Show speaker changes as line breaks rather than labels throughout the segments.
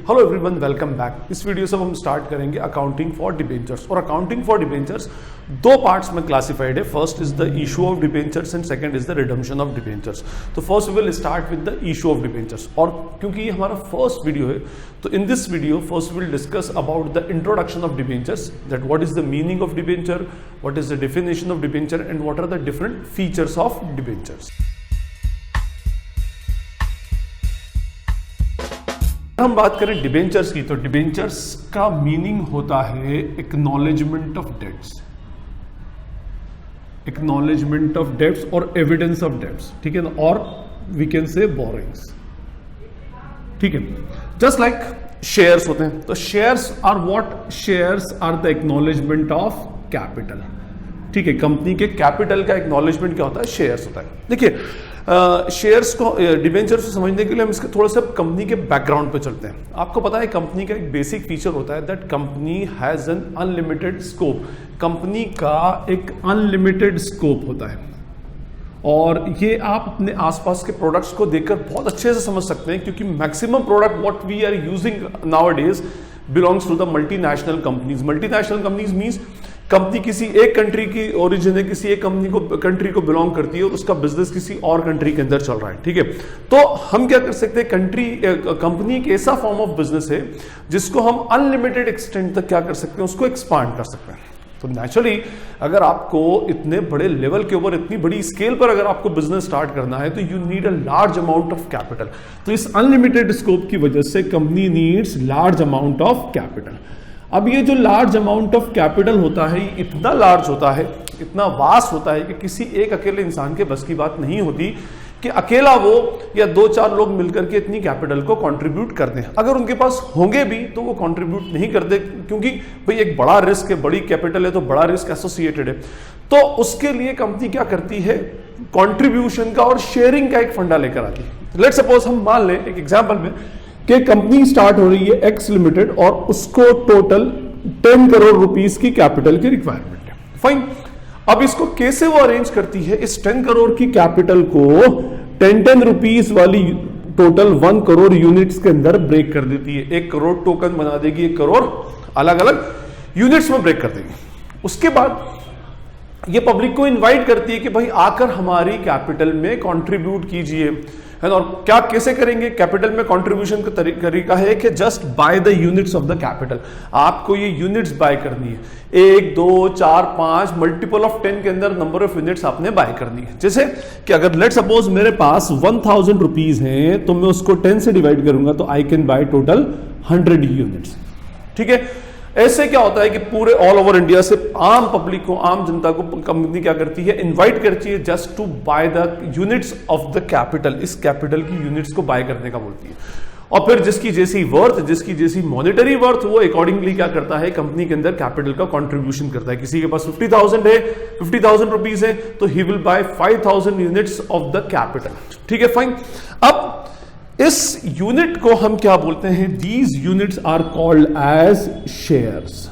Hello everyone, welcome back. इस video से हम स्टार्ट करेंगे अकाउंटिंग फॉर डिबेंचर्स। और अकाउंटिंग फॉर डिबेंचर्स दो पार्ट्स में क्लासिफाइड है। First is the issue of debentures and second is the redemption of debentures. तो first we will start with the issue of debentures. और क्योंकि ये हमारा फर्स्ट वीडियो है, तो in this video first will discuss about the introduction of debentures, that what is the meaning of debenture, what is the definition of debenture and what are the different features of debentures. हम बात करें debentures की, तो debentures का meaning होता है acknowledgement of debts, acknowledgement of debts और evidence of debts, ठीक है ना। और वी कैन से बोरिंग्स, ठीक है। जस्ट लाइक शेयर्स होते हैं, तो shares are what, shares are the acknowledgement of capital, ठीक है। कंपनी के कैपिटल का एक्नॉलेजमेंट क्या होता है, शेयर्स होता है। देखिए शेयर्स को, डिबेंचर्स को समझने के लिए हम इसके थोड़ा सा कंपनी के बैकग्राउंड पे चलते हैं। आपको पता है कंपनी का एक बेसिक फीचर होता है that company has an unlimited scope. Company का एक अनलिमिटेड स्कोप होता है, और ये आप अपने आसपास के प्रोडक्ट्स को देखकर बहुत अच्छे से समझ सकते हैं, क्योंकि maximum product what we are using nowadays belongs to the multinational companies. Multinational companies means company किसी एक कंट्री की ओरिजिन है, किसी एक कंट्री को बिलोंग करती है और उसका बिजनेस किसी और कंट्री के अंदर चल रहा है, ठीक है। तो हम क्या कर सकते हैं, कंपनी एक ऐसा फॉर्म ऑफ बिजनेस है जिसको हम अनलिमिटेड एक्सटेंट तक क्या कर सकते हैं, उसको एक्सपांड कर सकते हैं। तो नेचुरली अगर आपको इतने बड़े लेवल के ऊपर, इतनी बड़ी स्केल पर अगर आपको बिजनेस स्टार्ट करना है, तो you need a large amount of capital. तो इस अनलिमिटेड स्कोप की वजह से company needs large amount of capital. अब ये जो लार्ज अमाउंट ऑफ कैपिटल होता है, ये इतना लार्ज होता है, इतना वास्ट होता है कि किसी एक अकेले इंसान के बस की बात नहीं होती कि अकेला वो या दो चार लोग मिलकर के इतनी कैपिटल को कंट्रीब्यूट कर दें। अगर उनके पास होंगे भी तो वो कंट्रीब्यूट नहीं करते, क्योंकि भाई एक बड़ा रिस्क है, बड़ी कैपिटल है तो बड़ा रिस्क एसोसिएटेड है। तो उसके लिए कंपनी क्या करती है, कंट्रीब्यूशन का और शेयरिंग का एक फंडा लेकर आती है। लेट्स सपोज हम मान लें एक एग्जांपल में कि कंपनी स्टार्ट हो रही है एक्स लिमिटेड, और उसको टोटल 10 करोड़ रुपीस की कैपिटल की रिक्वायरमेंट है। फाइन, अब इसको कैसे वो अरेंज करती है, इस 10 करोड़ की कैपिटल को 10 रुपीस वाली टोटल 1 करोड़ यूनिट्स के अंदर ब्रेक कर देती है। 1 करोड़ टोकन बना देगी, 1 करोड़ अलग अलग यूनिट्स में ब्रेक कर देगी। उसके बाद ये पब्लिक को इनवाइट करती है कि भाई आकर हमारी कैपिटल में कंट्रीब्यूट कीजिए, है ना। और क्या कैसे करेंगे, कैपिटल में कंट्रीब्यूशन का तरीका है कि just by the units of the capital. आपको ये यूनिट्स बाय करनी है, 1 2 4 5 मल्टीपल ऑफ 10 के अंदर नंबर ऑफ यूनिट्स आपने बाय करनी है। जैसे कि अगर लेट सपोज मेरे पास 1000 रुपीज हैं, तो मैं उसको 10 से डिवाइड करूंगा तो I can by total 100 units, ठीक है। ऐसे क्या होता है कि पूरे ऑल ओवर इंडिया से आम पब्लिक को, आम जनता को कंपनी क्या करती है, इनवाइट करती है just to buy the units of the capital. इस कैपिटल की यूनिट्स को बाय करने का बोलती है, और फिर जिसकी जैसी वर्थ, जिसकी जैसी मॉनेटरी वर्थ, वो अकॉर्डिंगली क्या करता है, कंपनी के अंदर कैपिटल का कंट्रीब्यूशन करता है। किसी के पास 50,000 है, 50,000 रुपीज है, तो he will buy 5,000 units of the capital, ठीक है। फाइन, अब इस यूनिट को हम क्या बोलते हैं, these units are called as shares,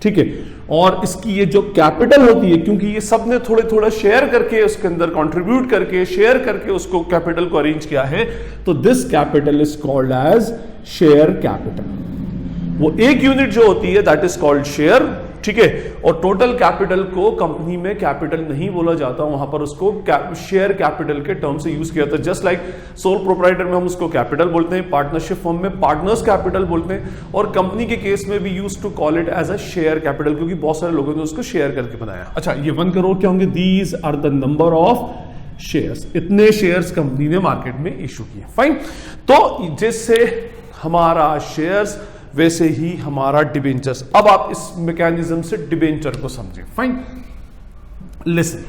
ठीक है। और इसकी ये जो कैपिटल होती है, क्योंकि ये सब ने थोड़े थोड़ा शेयर करके उसके अंदर कंट्रीब्यूट करके, शेयर करके उसको कैपिटल को अरेंज किया है, तो this capital is called as share capital. वो एक यूनिट जो होती है दैट इज कॉल्ड शेयर, ठीक है। और टोटल कैपिटल को कंपनी में कैपिटल नहीं बोला जाता, वहां पर उसको शेयर कैपिटल के टर्म से यूज किया जाता है। जस्ट लाइक सोल प्रोप्राइटर में हम उसको कैपिटल बोलते हैं, पार्टनरशिप फॉर्म में पार्टनर्स कैपिटल बोलते हैं, और कंपनी के केस में भी use to call it as a share capital, क्योंकि बहुत सारे लोगों ने उसको शेयर करके बनाया। अच्छा, ये 1 करोड़ क्या होंगे, these are the number of shares. इतने शेयर्स कंपनी ने मार्केट में इशू किए। फाइन, तो जैसे हमारा शेयर्स वैसे ही हमारा डिबेंचर्स। अब आप इस मैकेनिज्म से डिबेंचर को समझें। फाइन, लिसन,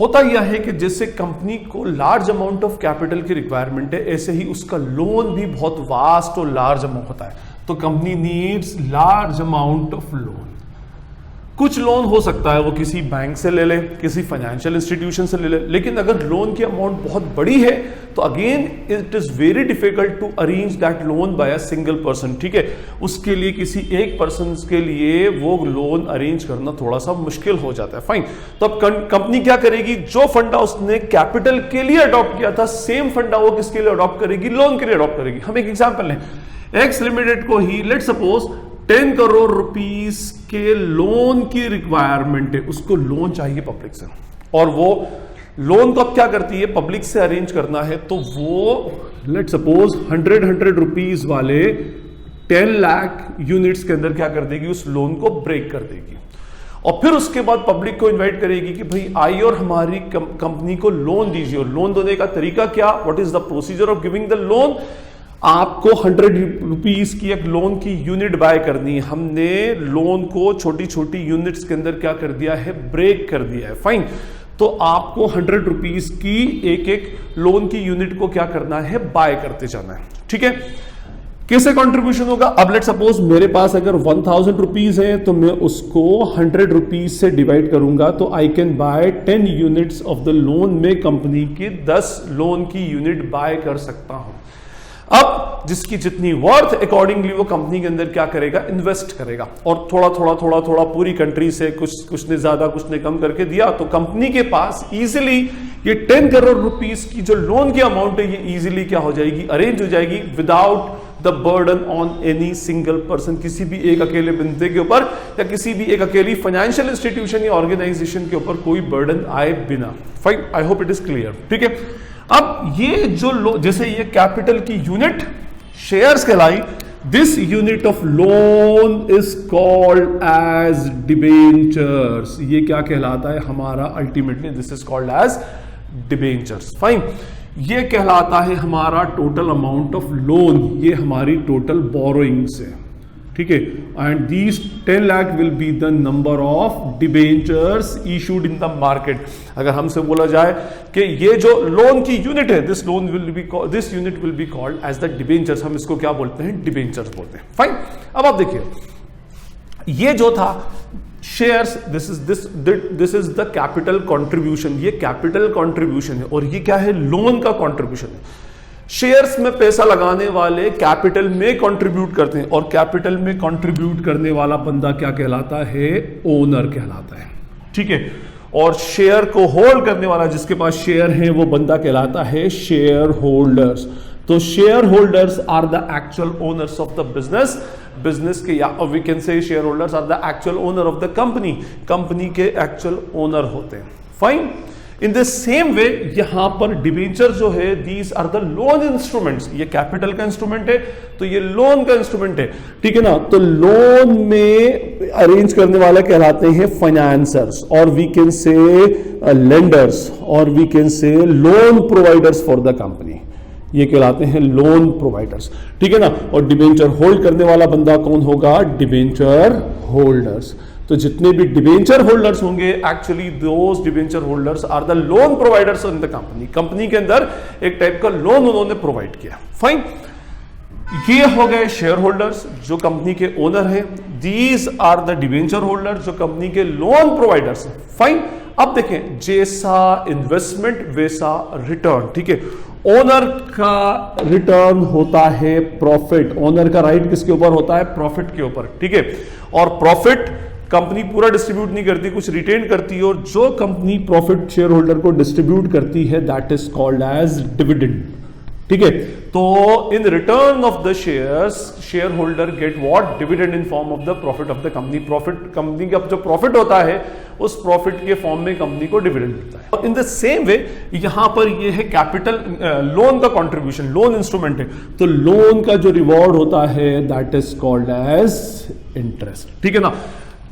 होता यह है कि जैसे कंपनी को लार्ज अमाउंट ऑफ कैपिटल की रिक्वायरमेंट है, ऐसे ही उसका लोन भी बहुत वास्ट और लार्ज अमाउंट होता है। तो company needs large amount of loan. कुछ लोन हो सकता है वो किसी बैंक से ले ले, किसी फाइनेंशियल इंस्टीट्यूशन से ले ले, लेकिन अगर लोन की अमाउंट बहुत बड़ी है तो again it is very difficult to arrange that loan by a single person, ठीक है। उसके लिए किसी एक पर्सन के लिए वो लोन अरेंज करना थोड़ा सा मुश्किल हो जाता है। फाइन, तो अब कंपनी क्या करेगी, जो फंडा उसने कैपिटल के लिए अडॉप्ट किया था, सेम फंडा वो किसके लिए अडॉप्ट करेगी, लोन के लिए अडॉप्ट करेगी। हम एक एग्जाम्पल लें, एक्स लिमिटेड को ही लेट सपोज 10 करोड़ रुपीस के लोन की रिक्वायरमेंट है, उसको लोन चाहिए पब्लिक से, और वो लोन को अब क्या करती है, पब्लिक से अरेंज करना है, तो वो लेट सपोज 100 रुपीस वाले 10 लाख यूनिट्स के अंदर क्या कर देगी, उस लोन को ब्रेक कर देगी, और फिर उसके बाद पब्लिक को इनवाइट करेगी कि भाई आइए और हमारी कंपनी को लोन दीजिए। और लोन देने का तरीका क्या, what is the procedure of giving the loan, आपको 100 रुपीस की एक लोन की यूनिट बाय करनी है, हमने लोन को छोटी छोटी यूनिट्स के अंदर क्या कर दिया है, ब्रेक कर दिया है, फाइन। तो आपको 100 रुपीस की एक एक लोन की यूनिट को क्या करना है, बाय करते जाना है, ठीक है। कैसे कंट्रीब्यूशन होगा, अब लेट सपोज मेरे पास अगर 1000 रुपीज है तो मैं उसको 100 रुपीज से डिवाइड करूंगा, तो I can buy 10 units of the loan, में कंपनी की 10 लोन की यूनिट बाय कर सकता हूं। अब जिसकी जितनी वर्थ अकॉर्डिंगली वो कंपनी के अंदर क्या करेगा, इन्वेस्ट करेगा, और थोड़ा थोड़ा थोड़ा थोड़ा पूरी कंट्री से कुछ ने ज्यादा कुछ ने कम करके दिया, तो कंपनी के पास इजीली ये 10 करोड़ रुपीस की जो लोन की अमाउंट है ये इजीली क्या हो जाएगी, अरेंज हो जाएगी, without the burden on any single person, किसी भी एक अकेले बंदे के ऊपर या किसी भी एक अकेली फाइनेंशियल इंस्टीट्यूशन या ऑर्गेनाइजेशन के ऊपर कोई बर्डन आए बिना। Fine, I hope it is clear, ठीक है। अब ये जो जैसे ये कैपिटल की यूनिट शेयर्स कहलाई, this unit of loan is called as debentures, ये क्या कहलाता है हमारा, ultimately this is called as debentures, fine. ये कहलाता है हमारा टोटल अमाउंट ऑफ लोन, ये हमारी टोटल बोरोइंग्स है, ठीक है। And these 10 lakh will be the number of debentures issued in the market. अगर हमसे बोला जाए कि ये जो लोन की यूनिट है, this unit will be called as the debentures, हम इसको क्या बोलते हैं, डिबेंचर्स बोलते हैं, फाइन। अब आप देखिए ये जो था shares, this is the capital contribution, ये कैपिटल कंट्रीब्यूशन है, और ये क्या है, लोन का कंट्रीब्यूशन है। शेयर्स में पैसा लगाने वाले कैपिटल में कंट्रीब्यूट करते हैं, और कैपिटल में कंट्रीब्यूट करने वाला बंदा क्या कहलाता है, ओनर कहलाता है, ठीक है। और शेयर को होल्ड करने वाला, जिसके पास शेयर है, वो बंदा कहलाता है शेयर होल्डर्स। तो share holders are the actual owners of the business के, या we can say share holders are the actual owner of the company के एक्चुअल ओनर होते हैं, fine. In the same way यहां पर डिबेंचर जो है, these are the loan instruments, ये कैपिटल का इंस्ट्रूमेंट है तो ये लोन का इंस्ट्रूमेंट है, ठीक है ना। तो लोन में अरेंज करने वाला कहलाते हैं फाइनेंसर्स, और वी कैन से लेंडर्स, और we can say loan providers for the company, ये कहलाते हैं लोन प्रोवाइडर्स, ठीक है ना। और डिबेंचर होल्ड करने वाला बंदा कौन होगा, डिबेंचर होल्डर्स। तो जितने भी डिबेंचर होल्डर्स होंगे, actually those debenture holders are the loan providers in the company के अंदर एक टाइप का लोन उन्होंने प्रोवाइड किया, फाइन। ये हो गए शेयर होल्डर्स जो कंपनी के ओनर हैं, these are the debenture holders जो कंपनी के लोन प्रोवाइडर्स हैं, फाइन। अब देखें, जैसा इन्वेस्टमेंट वैसा रिटर्न, ठीक है। ओनर का रिटर्न होता है प्रॉफिट, ओनर का राइट किसके ऊपर होता है, प्रॉफिट के ऊपर, ठीक है। और प्रॉफिट कंपनी पूरा डिस्ट्रीब्यूट नहीं करती, कुछ रिटेन करती है, और जो कंपनी प्रॉफिट शेयर होल्डर को डिस्ट्रीब्यूट करती है, that is called as dividend, ठीक है। तो in return of the shares, share holder get what, dividend in form of the profit of the company. Profit, company का जो प्रॉफिट होता है उस प्रॉफिट के फॉर्म में कंपनी को डिविडेंड मिलता है। और इन द सेम वे यहां पर ये है कैपिटल लोन का कंट्रीब्यूशन, लोन इंस्ट्रूमेंट है, तो लोन का जो रिवॉर्ड होता है that is called as interest, ठीक है ना।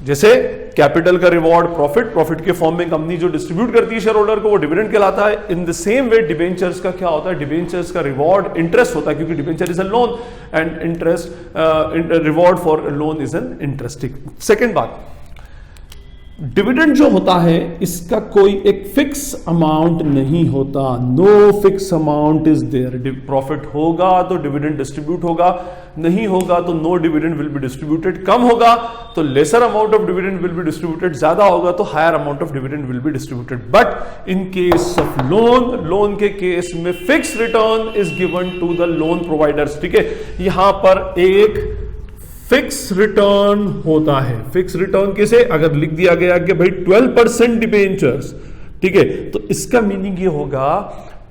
जैसे कैपिटल का रिवॉर्ड प्रॉफिट के फॉर्म में कंपनी जो डिस्ट्रीब्यूट करती है शेयर होल्डर को, वो डिविडेंड कहलाता है। In the same way debentures का क्या होता है, डिबेंचर्स का रिवॉर्ड इंटरेस्ट होता है, क्योंकि debenture is a loan and interest, reward for loan is an interest. Second बात, डिविडेंड जो होता है इसका कोई एक फिक्स अमाउंट नहीं होता, no fix amount is there. Profit होगा तो डिविडेंड डिस्ट्रीब्यूट होगा, नहीं होगा तो no dividend will be distributed, कम होगा तो lesser amount of dividend will be distributed, ज्यादा होगा तो higher amount of dividend will be distributed. But in case of loan के केस में fix return is given to the loan providers, ठीक है। यहां पर एक फिक्स रिटर्न होता है। फिक्स रिटर्न कैसे, अगर लिख दिया गया कि भाई 12% डिबेंचर्स, ठीक है, तो इसका मीनिंग ये होगा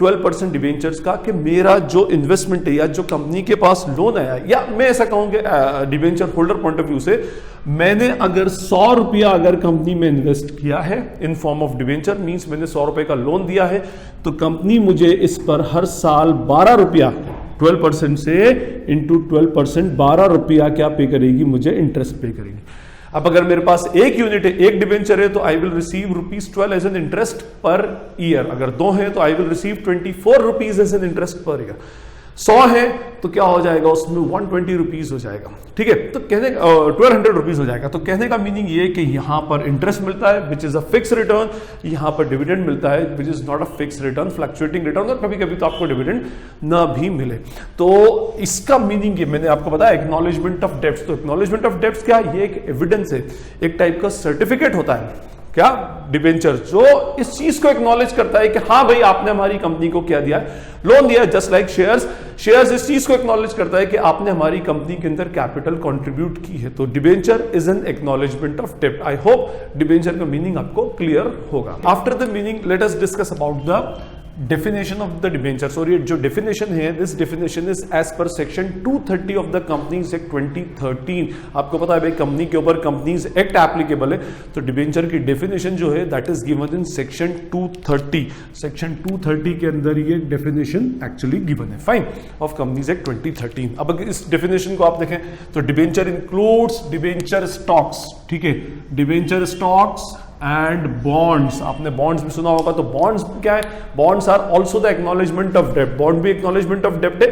12% डिबेंचर्स का कि मेरा जो इन्वेस्टमेंट है या जो कंपनी के पास लोन आया, या मैं ऐसा कहूंगा debenture holder point of view से, मैंने अगर 100 रुपया अगर कंपनी में इन्वेस्ट किया है इन फॉर्म ऑफ डिबेंचर, मींस मैंने 100 रुपए का लोन दिया है, तो कंपनी मुझे इस पर हर साल 12 रुपया 12% से इंटू 12% 12 रुपया क्या पे करेगी, मुझे इंटरेस्ट पे करेगी। अब अगर मेरे पास एक यूनिट है, एक डिबेंचर है, तो I will receive ₹12 as an interest per year. अगर 2 है तो I will receive ₹24 as an interest per year. 100 है तो क्या हो जाएगा, उसमें ₹120 हो जाएगा, ठीक है। तो कहने का ₹1200 हो जाएगा। तो कहने का मीनिंग ये कि यहां पर इंटरेस्ट मिलता है which is a fix return, यहां पर डिविडेंड मिलता है which is not a fix return, fluctuating return, और कभी कभी तो आपको डिविडेंड ना भी मिले। तो इसका मीनिंग ये मैंने आपको बताया, एक्नॉलेजमेंट ऑफ डेब्ट्स। तो एक्नॉलेजमेंट ऑफ डेब्ट्स क्या, ये एक एविडेंस है, एक टाइप का सर्टिफिकेट होता है, क्या, डिबेंचर, जो इस चीज को एक्नॉलेज करता है कि हाँ भाई आपने हमारी कंपनी को क्या दिया है, लोन दिया है। जस्ट लाइक शेयर्स इस चीज को एक्नॉलेज करता है कि आपने हमारी कंपनी के अंदर कैपिटल कंट्रीब्यूट की है। तो debenture is an acknowledgement of डेब्ट। आई होप डिबेंचर का मीनिंग आपको क्लियर होगा। After the meaning let us discuss about the definition of the debentures। और ये जो definition है, this definition is as per section 230 of the Companies Act 2013। आपको पता है भाई कंपनी के ऊपर कंपनीज एक्ट एप्लीकेबल है, तो डिबेंचर की डेफिनेशन जो है that is given in section 230। Section 230 के अंदर ये डेफिनेशन एक्चुअली गिवन है, फाइन, ऑफ कंपनीज एक्ट 2013। अब अगर इस डेफिनेशन को आप देखें तो डिबेंचर इंक्लूड्स डिबेंचर स्टॉक्स, ठीक है, डिबेंचर स्टॉक्स एंड बॉन्ड्स। आपने बॉन्ड्स भी सुना होगा, तो बॉन्ड्स क्या है, bonds are also the acknowledgement of डेब्ट। बॉन्ड भी एक्नॉलेजमेंट ऑफ डेब्ट है,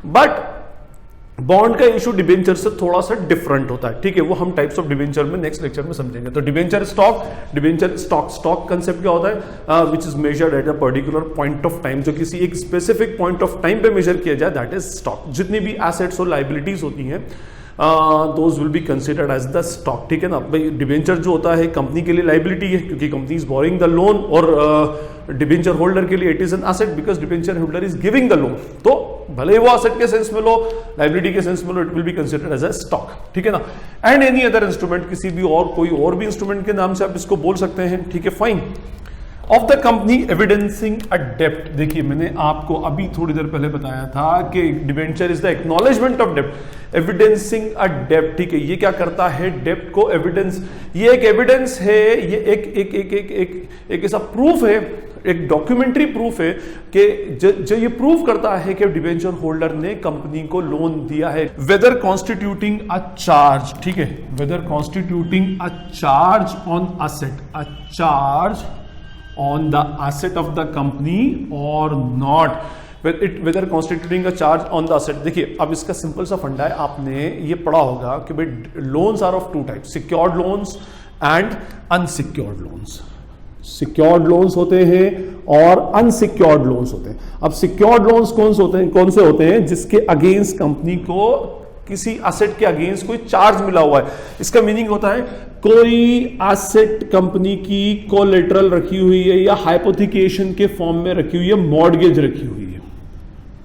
बट बॉन्ड का इशू डिबेंचर से थोड़ा सा डिफरेंट होता है, ठीक है। वो हम टाइप्स ऑफ डिबेंचर में नेक्स्ट लेक्चर में समझेंगे। तो डिबेंचर स्टॉक कंसेप्ट क्या होता है, which is measured at a particular point of time, जो किसी एक स्पेसिफिक पॉइंट ऑफ टाइम पे मेजर किया जाए, दैट इज स्टॉक। जितनी भी एसेट्स और लाइबिलिटीज होती हैं those will be considered as the stock, ठीक है ना। भाई डिबेंचर जो होता है कंपनी के लिए लाइबिलिटी है, क्योंकि company is boring the loan, और डिबेंचर होल्डर के लिए it is an asset because debenture holder is giving the loan. तो भले वो एसेट के सेंस में लो, लाइबिलिटी के सेंस में लो, it will be considered as a stock, ठीक है ना। एंड एनी अदर इंस्ट्रूमेंट, किसी भी और कोई और भी इंस्ट्रूमेंट के नाम से आप इसको बोल सकते हैं, ठीक है, fine. Of the company evidencing a डेब्ट। देखिए मैंने आपको अभी थोड़ी देर पहले बताया था कि debenture is the acknowledgement of डेब्ट, एविडेंसिंग अ डेब्ट, ठीक है। ये क्या करता है, डेब्ट को एविडेंस, ये एक एविडेंस है, ये एक ऐसा प्रूफ है, एक डॉक्यूमेंट्री प्रूफ है कि जो ये प्रूफ करता है कि डिबेंचर होल्डर ने कंपनी को लोन दिया है, वेदर कॉन्स्टिट्यूटिंग अ चार्ज, ठीक है, whether constituting a charge on asset, a charge on the asset of the company or not, whether constituting a charge on the asset। देखिए अब इसका simple सा फंडा है, आपने ये पढ़ा होगा कि भाई loans are of two types, secured loans and unsecured loans. Secured loans होते हैं और अनसिक्योर्ड लोन्स होते हैं। अब सिक्योर्ड लोन्स कौन से होते हैं, जिसके अगेंस्ट कंपनी को किसी एसेट के अगेंस्ट कोई चार्ज मिला हुआ है। इसका मीनिंग होता है कोई एसेट कंपनी की कोलेटरल रखी हुई है या हाइपोथिकेशन के फॉर्म में रखी हुई है, मॉर्गेज रखी हुई है,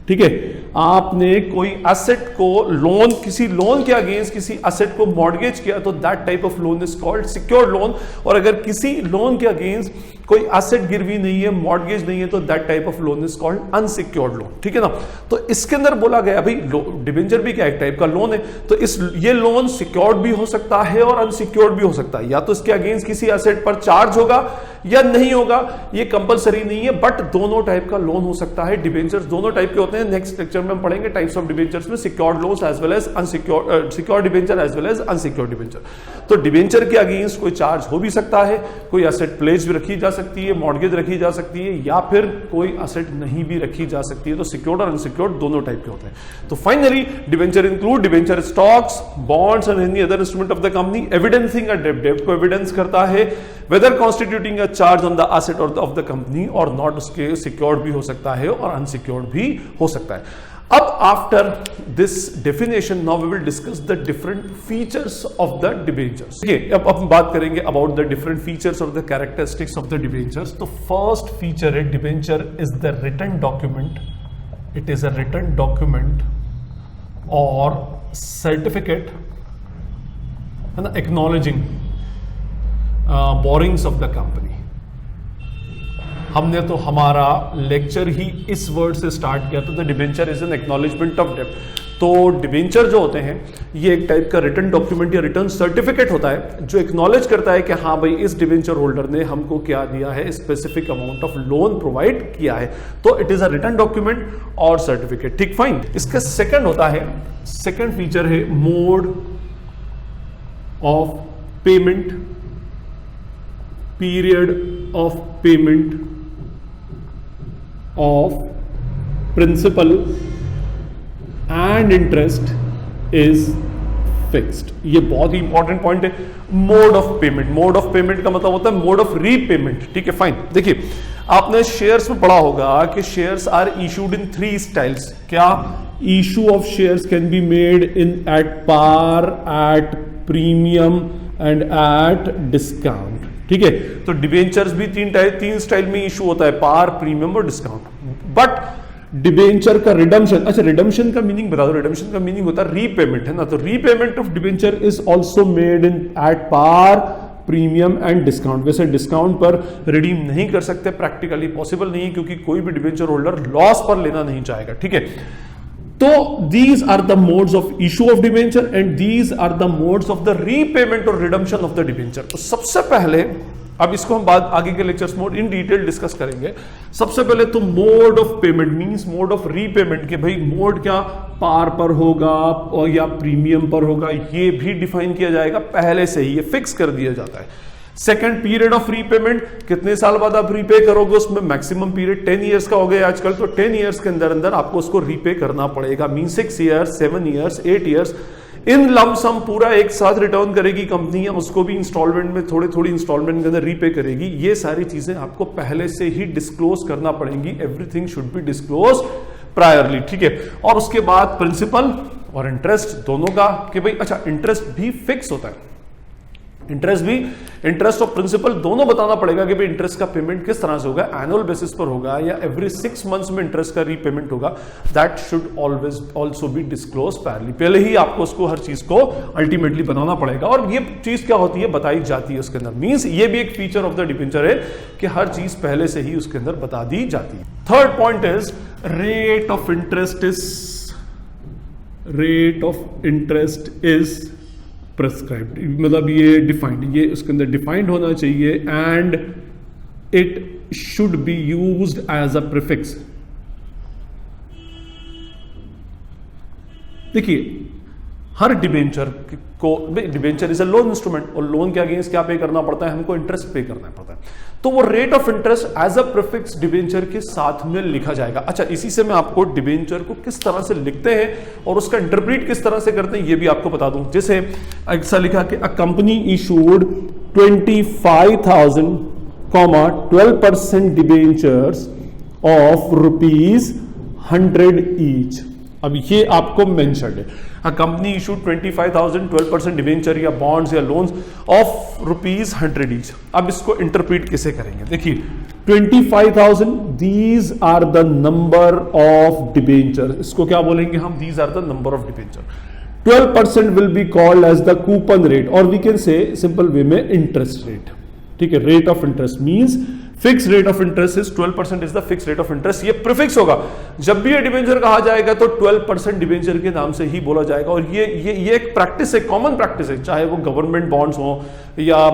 ठीक है। आपने कोई एसेट को लोन, किसी लोन के अगेंस्ट किसी एसेट को मॉर्गेज किया, तो that type of loan is called secured loan. और अगर किसी लोन के अगेंस्ट कोई एसेट गिरवी नहीं है, मॉर्गेज नहीं है, तो that type of loan is called unsecured loan, ठीक है ना। तो इसके अंदर बोला गया भाई डिबेंचर भी क्या एक टाइप का लोन है, तो ये लोन सिक्योर्ड भी हो सकता है और अनसिक्योर्ड भी हो सकता है। या तो इसके अगेंस्ट किसी एसेट पर चार्ज होगा या नहीं होगा, ये कंपलसरी नहीं है, बट दोनों टाइप का लोन हो सकता है। डिबेंचर्स दोनों टाइप के होते हैं, नेक्स्ट लेक्चर में हम पढ़ेंगे टाइप्स ऑफ डिबेंचर्स में, secured loans as well as unsecured, secured debenture as well as unsecured debenture. तो डिबेंचर के अगेंस्ट कोई चार्ज हो भी सकता है, कोई एसेट प्लेज भी रखी जा सकती है, मॉर्गेज रखी जा सकती है, या फिर कोई एसेट नहीं भी रखी जा सकती है। तो सिक्योर्ड और अनसिक्योर्ड दोनों टाइप के होते हैं। तो finally debenture include debenture stocks, bonds and any other instrument of the company evidencing a डेब्ट, डेब्ट को एविडेंस करता है, whether constituting a charge on the asset of the company और नॉट, उसके सिक्योर्ड भी हो सकता है और अनसिक्योर्ड भी हो सकता है। अब after this definition now we will discuss the different features of the debentures. अब हम बात करेंगे about the different features of the characteristics of the debentures. तो फर्स्ट फीचर है debenture is the written document, it is a written document और certificate है ना, acknowledging borrowings of the company, हमने तो हमारा लेक्चर ही इस वर्ड से स्टार्ट किया था, the debenture is an acknowledgement of डेब्ट। तो डिबेंचर जो होते हैं ये एक टाइप का रिटर्न डॉक्यूमेंट या रिटर्न सर्टिफिकेट होता है जो एक्नॉलेज करता है कि हाँ भाई इस डिबेंचर होल्डर ने हमको क्या दिया है, specific amount of loan provide किया है। तो it is a return document और सर्टिफिकेट, ठीक, फाइन। इसका सेकंड होता है, सेकंड फीचर है mode of payment, period of payment of principal and interest is fixed. ये बहुत ही इंपॉर्टेंट पॉइंट है। Mode of payment, mode of payment का मतलब होता है मोड ऑफ रीपेमेंट, ठीक है, फाइन। देखिए आपने शेयर्स में पढ़ा होगा कि shares are issued in 3 styles. क्या? Issue of shares can be made in at par, at premium and at discount, ठीक है। तो डिबेंचर्स भी 3 स्टाइल में इशू होता है, पार, प्रीमियम और डिस्काउंट। बट डिबेंचर का रिडम्पशन, अच्छा रिडम्पशन का मीनिंग बता दो। रिडम्पशन का मीनिंग होता है रीपेमेंट, है ना। तो repayment of debenture is also made in at par, premium and discount. वैसे डिस्काउंट पर रिडीम नहीं कर सकते, प्रैक्टिकली पॉसिबल नहीं है, क्योंकि कोई भी डिबेंचर होल्डर लॉस पर लेना नहीं चाहेगा, ठीक है। तो these are the modes of issue of debenture and these are the modes of the repayment or redemption of the debenture। तो सबसे पहले, अब इसको हम बाद आगे के लेक्चर्स में इन डिटेल डिस्कस करेंगे। सबसे पहले तो mode of payment means mode of repayment के भाई मोड क्या पार पर होगा और या प्रीमियम पर होगा, ये भी डिफाइन किया जाएगा पहले से ही, ये फिक्स कर दिया जाता है। सेकंड, पीरियड ऑफ रीपेमेंट, कितने साल बाद आप रीपे करोगे, उसमें मैक्सिमम पीरियड 10 इयर्स का हो गया आजकल। तो 10 इयर्स के अंदर अंदर आपको उसको रीपे करना पड़ेगा। मीन 6 इयर्स, 7 इयर्स, 8 इयर्स, इन लमसम पूरा एक साथ रिटर्न करेगी कंपनी, या उसको भी इंस्टॉलमेंट में थोड़ी थोड़ी इंस्टॉलमेंट के अंदर रीपे करेगी। ये सारी चीजें आपको पहले से ही डिस्क्लोज करना पड़ेंगी। Everything should be disclose priorly, ठीक है। और उसके बाद प्रिंसिपल और इंटरेस्ट दोनों का, कि भाई अच्छा इंटरेस्ट भी फिक्स होता है, इंटरेस्ट और प्रिंसिपल दोनों बताना पड़ेगा कि भाई इंटरेस्ट का पेमेंट किस तरह से होगा, एनुअल बेसिस पर होगा या एवरी 6 मंथ्स में इंटरेस्ट का रीपेमेंट होगा। That should always also be disclose parallelly. पहले ही आपको उसको हर चीज को अल्टीमेटली बनाना पड़ेगा, और ये चीज क्या होती है बताई जाती है उसके अंदर। मींस ये भी एक फीचर ऑफ द डिबेंचर है कि हर चीज पहले से ही उसके अंदर बता दी जाती है। Third point is rate of interest is prescribed, मतलब ये डिफाइंड, ये उसके अंदर डिफाइंड होना चाहिए। And it should be used as a prefix. देखिए हर डिबेंचर को, debenture is a loan instrument, और लोन के अगेंस्ट क्या पे करना पड़ता है, हमको इंटरेस्ट पे करना पड़ता है। तो वो rate of interest as a prefix debenture के साथ में लिखा जाएगा। अच्छा, इसी से मैं आपको डिबेंचर को किस तरह से लिखते हैं और उसका इंटरप्रीट किस तरह से करते हैं ये भी आपको बता दूं। जैसे ऐसा लिखा कि a company issued 25,000, 12% debentures of ₹100 each. अब ये आपको मेंशन है, अ कंपनी इशूड 25,000, 12% डिबेंचर या बॉन्ड्स या लोन्स ऑफ ₹100 ईच। अब इसको इंटरप्रीट कैसे करेंगे, देखिए 25,000, these are the number of debenture, इसको क्या बोलेंगे हम, these are the number of debenture. 12% will be called as the coupon rate, और we can say simple way में इंटरेस्ट रेट, ठीक है। Rate of interest means fix rate of interest is 12% is the fix rate of interest. ये prefix होगा, जब भी ये debenture कहा जाएगा तो 12% डिबेंचर के नाम से ही बोला जाएगा। और ये एक प्रैक्टिस है, कॉमन प्रैक्टिस है, चाहे वो गवर्नमेंट बॉन्ड्स हो या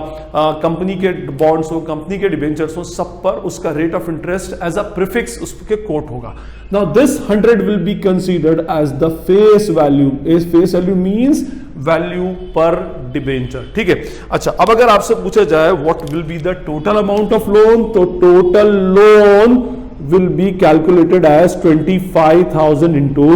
कंपनी के बॉन्ड्स हो, कंपनी के डिबेंचर्स हो, सब पर उसका rate of interest as a prefix उसके कोट होगा। Now this 100 will be considered as the face value. Face value means value per debenture, ठीक है। अच्छा, अब अगर आपसे पूछा जाए what will be the total amount of loan, तो total loan will be calculated as 25,000 into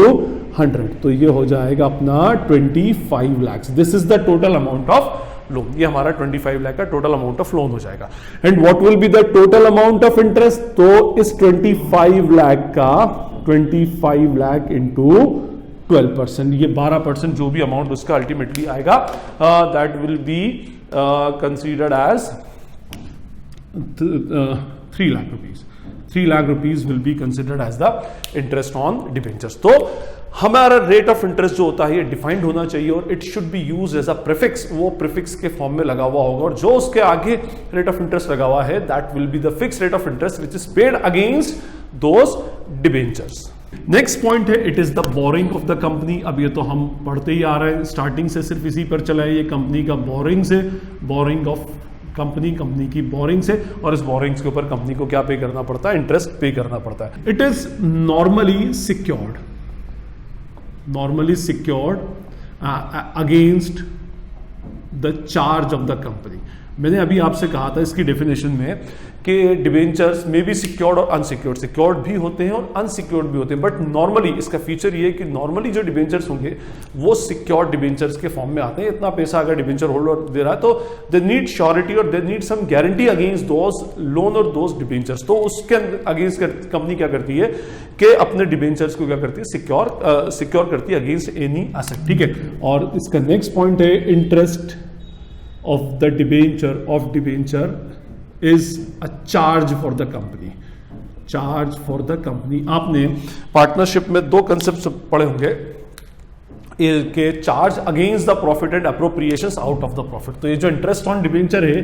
100, तो ये हो जाएगा अपना 25 lakh. This is the total amount of loan, ये हमारा 25 लाख का टोटल अमाउंट ऑफ लोन हो जाएगा। And what will be the total amount of interest, तो इस 25 लाख का 25 लाख इंटू 12%, ये 12% जो भी अमाउंट उसका अल्टीमेटली आएगा, that will be considered as 3 lakh rupees. 3 lakh rupees will be considered as the interest on debentures. तो हमारा रेट ऑफ इंटरेस्ट जो होता है ये डिफाइंड होना चाहिए और it should be use as a prefix, वो प्रीफिक्स के फॉर्म में लगा हुआ होगा और जो उसके आगे रेट ऑफ इंटरेस्ट लगा हुआ है that will be the fix rate of interest which is paid against those debentures. Next point है it is the borrowing of the company. अब ये तो हम पढ़ते ही आ रहे हैं, स्टार्टिंग से सिर्फ इसी पर चला है, ये कंपनी का बोरिंग से, बोरिंग ऑफ कंपनी की बोरिंग से, और इस बोरिंग्स के ऊपर कंपनी को क्या पे करना पड़ता है, इंटरेस्ट पे करना पड़ता है। It is normally secured against the charge of the company. मैंने अभी आपसे कहा था इसकी डेफिनेशन में कि डिबेंचर्स में भी सिक्योर्ड और अनसिक्योर्ड, सिक्योर्ड भी होते हैं और अनसिक्योर्ड भी होते हैं, बट नॉर्मली इसका फीचर ये है कि नॉर्मली जो डिबेंचर्स होंगे वो सिक्योर्ड डिबेंचर्स के फॉर्म में आते हैं। इतना पैसा अगर डिबेंचर होल्डर दे रहा है तो दे नीड श्योरिटी और they need some guarantee against those loan और दोज डिबेंचर्स। तो उसके अगेंस्ट कंपनी क्या करती है कि अपने डिबेंचर्स को क्या करती है, सिक्योर करती है अगेंस्ट एनी एसेट, ठीक है। और इसका नेक्स्ट पॉइंट है interest of the debenture is a charge for the company, आपने पार्टनरशिप में दो कंसेप्ट पढ़े होंगे के charge against the profit and appropriations out of the profit. तो ये जो इंटरेस्ट ऑन डिबेंचर है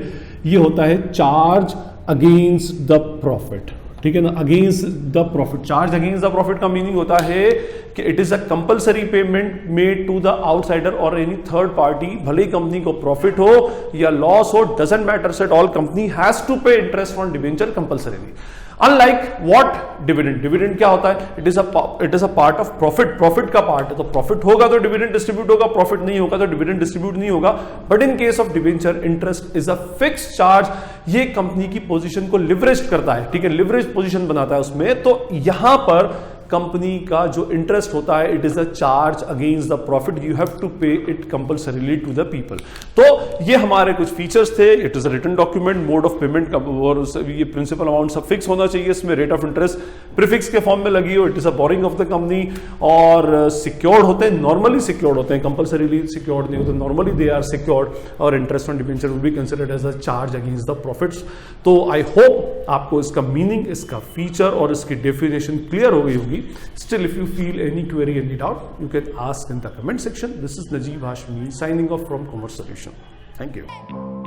ये होता है चार्ज अगेंस्ट द प्रॉफिट, ठीक है ना, against the profit. Charge against the profit का मीनिंग होता है कि it is a compulsory payment made to the outsider और एनी थर्ड पार्टी, भले ही कंपनी को प्रॉफिट हो या लॉस हो, doesn't matter at all, company has to pay interest on debenture compulsorily. Unlike what dividend, dividend क्या होता है, it is a part of profit, profit का पार्ट है, तो प्रॉफिट होगा तो डिविडेंड डिस्ट्रीब्यूट होगा, प्रॉफिट नहीं होगा तो डिविडेंड डिस्ट्रीब्यूट नहीं होगा। But in case of debenture interest is a fixed charge, ये कंपनी की पोजीशन को लिवरेज करता है, ठीक है, लिवरेज पोजीशन बनाता है उसमें। तो यहां पर कंपनी का जो इंटरेस्ट होता है it is a charge against the profit, you have to pay it compulsorily to the people. तो ये हमारे कुछ फीचर्स थे। It is a written document, mode of payment और ये प्रिंसिपल अमाउंट सब फिक्स होना चाहिए, इसमें रेट ऑफ इंटरेस्ट प्रीफिक्स के फॉर्म में लगी हो, it is a borrowing of the company, और सिक्योर्ड होते हैं, नॉर्मली सिक्योर्ड होते हैं, कंपल्सरीली सिक्योर्ड नहीं होते, नॉर्मली दे आर सिक्योर्ड, और interest on debenture will be considered as a charge against the profits. तो आई होप आपको इसका मीनिंग, इसका फीचर और इसकी डेफिनेशन क्लियर हो गई होगी। Still, if you feel any query, any doubt, you can ask in the comment section. This is Najib Hashmi signing off from Commerce Solution. Thank you.